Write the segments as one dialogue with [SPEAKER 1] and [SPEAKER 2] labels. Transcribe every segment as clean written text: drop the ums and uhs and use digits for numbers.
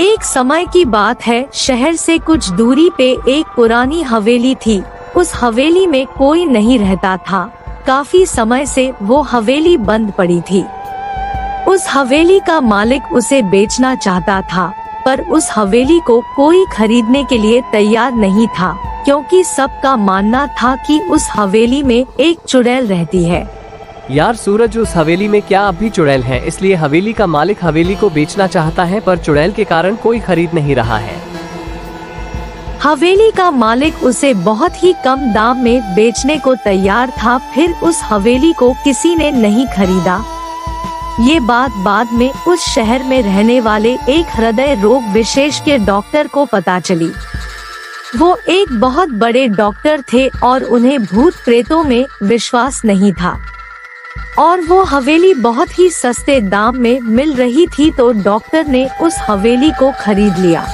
[SPEAKER 1] एक समय की बात है, शहर से कुछ दूरी पे एक पुरानी हवेली थी। उस हवेली में कोई नहीं रहता था। काफी समय से वो हवेली बंद पड़ी थी। उस हवेली का मालिक उसे बेचना चाहता था, पर उस हवेली को कोई खरीदने के लिए तैयार नहीं था, क्योंकि सबका मानना था कि उस हवेली में एक चुड़ैल रहती है।
[SPEAKER 2] यार सूरज, उस हवेली में क्या अब भी चुड़ैल है? इसलिए हवेली का मालिक हवेली को बेचना चाहता है, पर चुड़ैल के कारण कोई खरीद नहीं रहा है।
[SPEAKER 1] हवेली का मालिक उसे बहुत ही कम दाम में बेचने को तैयार था, फिर उस हवेली को किसी ने नहीं खरीदा। ये बात बाद में उस शहर में रहने वाले एक हृदय रोग विशेष के डॉक्टर को पता चली। वो एक बहुत बड़े डॉक्टर थे और उन्हें भूत प्रेतों में विश्वास नहीं था, और वो हवेली बहुत ही सस्ते दाम में मिल रही थी, तो डॉक्टर ने उस हवेली को खरीद लिया।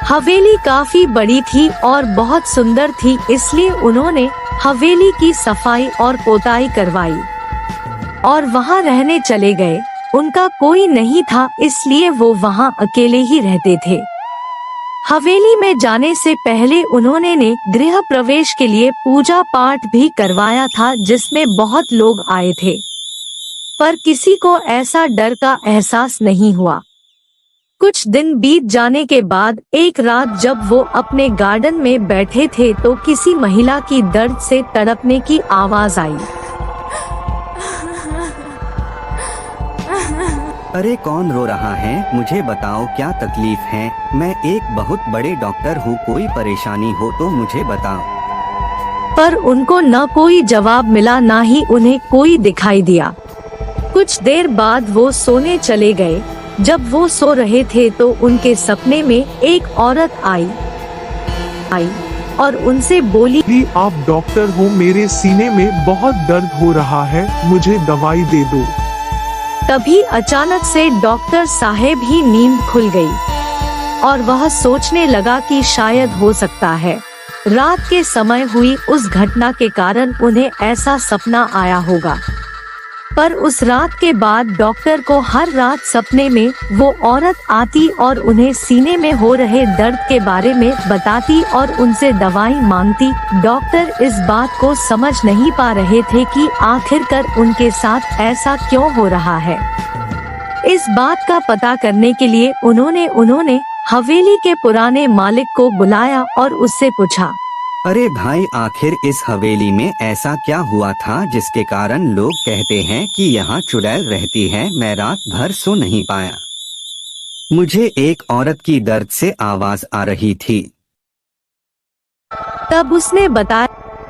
[SPEAKER 1] हवेली काफी बड़ी थी और बहुत सुंदर थी, इसलिए उन्होंने हवेली की सफाई और पोताई करवाई और वहाँ रहने चले गए। उनका कोई नहीं था, इसलिए वो वहाँ अकेले ही रहते थे। हवेली में जाने से पहले उन्होंने गृह प्रवेश के लिए पूजा पाठ भी करवाया था, जिसमें बहुत लोग आए थे, पर किसी को ऐसा डर का एहसास नहीं हुआ। कुछ दिन बीत जाने के बाद एक रात जब वो अपने गार्डन में बैठे थे, तो किसी महिला की दर्द से तड़पने की आवाज आई।
[SPEAKER 3] अरे कौन रो रहा है? मुझे बताओ क्या तकलीफ है? मैं एक बहुत बड़े डॉक्टर हूँ, कोई परेशानी हो तो मुझे बताओ।
[SPEAKER 1] पर उनको न कोई जवाब मिला, न ही उन्हें कोई दिखाई दिया। कुछ देर बाद वो सोने चले गए। जब वो सो रहे थे तो उनके सपने में एक औरत आई और उनसे बोली,
[SPEAKER 4] आप डॉक्टर हो, मेरे सीने में बहुत दर्द हो रहा है, मुझे दवाई दे दो।
[SPEAKER 1] तभी अचानक से डॉक्टर साहेब ही नींद खुल गई और वह सोचने लगा कि शायद हो सकता है रात के समय हुई उस घटना के कारण उन्हें ऐसा सपना आया होगा। पर उस रात के बाद डॉक्टर को हर रात सपने में वो औरत आती और उन्हें सीने में हो रहे दर्द के बारे में बताती और उनसे दवाई मांगती। डॉक्टर इस बात को समझ नहीं पा रहे थे कि आखिरकार उनके साथ ऐसा क्यों हो रहा है। इस बात का पता करने के लिए उन्होंने हवेली के पुराने मालिक को बुलाया और उससे पूछा,
[SPEAKER 3] अरे भाई, आखिर इस हवेली में ऐसा क्या हुआ था जिसके कारण लोग कहते हैं कि यहाँ चुड़ैल रहती है? मैं रात भर सो नहीं पाया। मुझे एक औरत की दर्द से आवाज आ रही थी।
[SPEAKER 1] तब उसने बताया,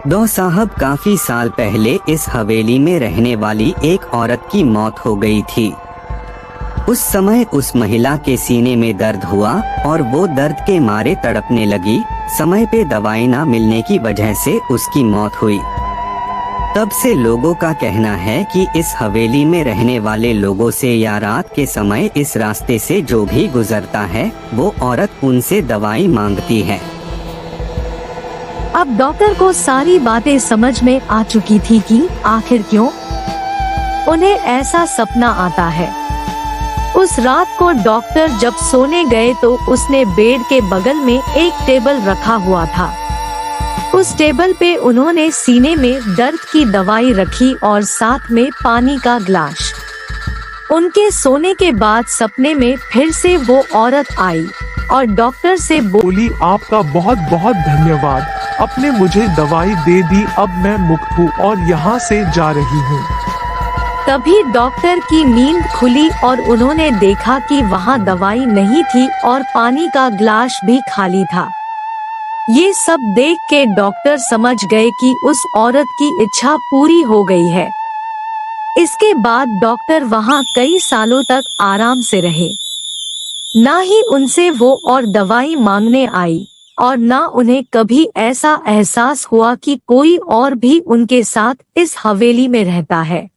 [SPEAKER 3] दो साहब, काफी साल पहले इस हवेली में रहने वाली एक औरत की मौत हो गई थी। उस समय उस महिला के सीने में दर्द हुआ और वो दर्द के मारे तड़पने लगी। समय पे दवाई ना मिलने की वजह से उसकी मौत हुई। तब से लोगों का कहना है कि इस हवेली में रहने वाले लोगों से या रात के समय इस रास्ते से जो भी गुजरता है, वो औरत उनसे दवाई मांगती है।
[SPEAKER 1] अब डॉक्टर को सारी बातें समझ में आ चुकी थी कि आखिर क्यों उन्हें ऐसा सपना आता है। उस रात को डॉक्टर जब सोने गए तो उसने बेड के बगल में एक टेबल रखा हुआ था। उस टेबल पे उन्होंने सीने में दर्द की दवाई रखी और साथ में पानी का ग्लास। उनके सोने के बाद सपने में फिर से वो औरत आई और डॉक्टर से
[SPEAKER 4] बोली, आपका बहुत बहुत धन्यवाद, आपने मुझे दवाई दे दी, अब मैं मुक्त हूँ और यहाँ से जा रही हूँ।
[SPEAKER 1] तभी डॉक्टर की नींद खुली और उन्होंने देखा कि वहाँ दवाई नहीं थी और पानी का ग्लास भी खाली था। ये सब देख के डॉक्टर समझ गए कि उस औरत की इच्छा पूरी हो गई है। इसके बाद डॉक्टर वहाँ कई सालों तक आराम से रहे। ना ही उनसे वो और दवाई मांगने आई और ना उन्हें कभी ऐसा एहसास हुआ कि कोई और भी उनके साथ इस हवेली में रहता है।